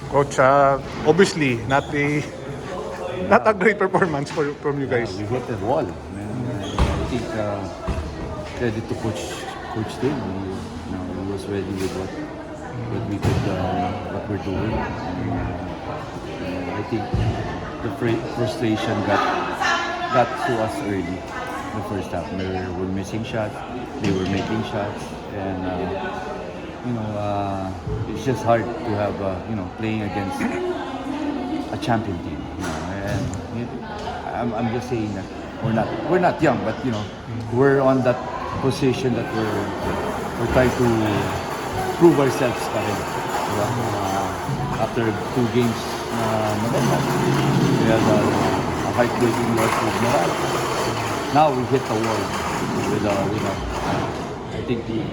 Coach, obviously, not a great performance from you guys. We hit the wall. I think credit to Coach Tim. He was ready with what we could, what we're doing. And, I think the frustration got to us early. The first half, we were missing shots. They were making shots, and it's just hard to have playing against a champion team. And I'm just saying that we're not young, but we're on that position that we're trying to prove ourselves pa rin. Diba? After 2 games we had a heartbreaking loss with Morales. Now we hit the wall with I think we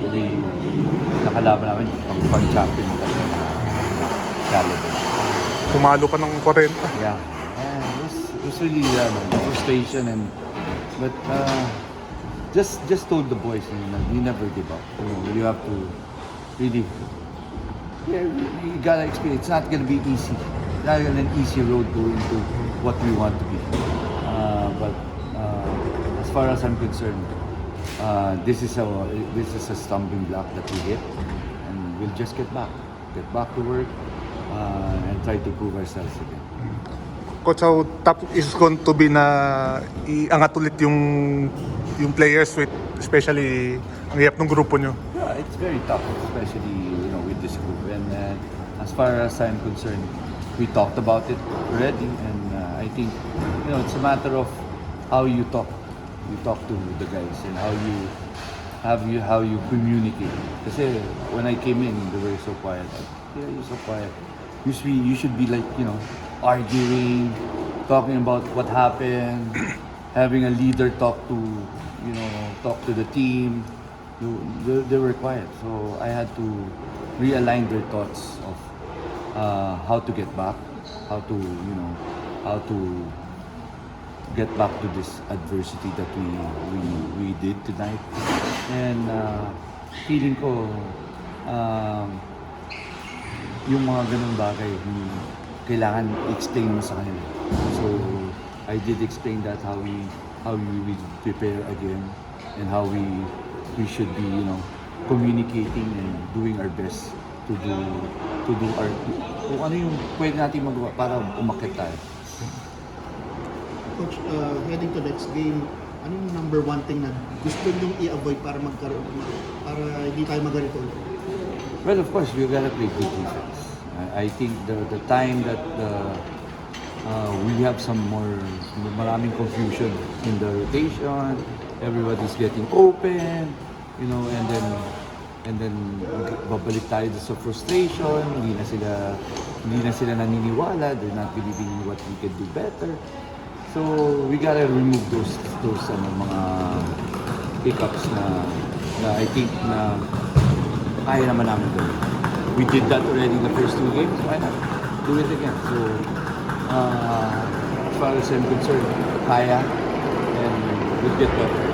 nakalaban namin pang-champion caliber. Tumalo pa ng 40. Yeah. It was really frustration but just told the boys you never give up. You have to really you gotta experience. It's not gonna be easy. It's not an easy road going to what we want to be. But as far as I'm concerned, this is a stumbling block that we hit, and we'll just get back to work and try to prove ourselves again. Coach, how tough is going to be na iangat ulit yung players with especially ang hirap ng grupo nyo? Yeah, it's very tough, especially with this group. And as far as I'm concerned, we talked about it already, and I think it's a matter of how you talk. You talk to the guys and how you communicate. Kasi when I came in, they were so quiet. Yeah, you're so quiet. You should be like arguing, talking about what happened, having a leader talk to the team. They were quiet, so I had to realign their thoughts of how to get back, how to get back to this adversity that we did tonight. And feeling ko yung mga ganung bagay kailangan explain mo sa kanila. So I did explain that how we will prepare again, and how we should be communicating and doing our best to do our kung ano yung pwede natin magawa para umakyat tayo. Coach, heading to next game, ano yung number 1 thing na gusto nyo i-avoid para hindi tayo maganito ulit? Well, of course, we gotta play good defense. I think the time that we have maraming confusion in the rotation, everybody's getting open, and then babalik tayo sa frustration, hindi na sila naniniwala, they're not believing in what we can do better. So we gotta remove those mga hiccups na I think na kaya naman namin gawin. We did that already in the first 2 games. Why not do it again? So as far as I'm concerned, kaya, and we'll get better.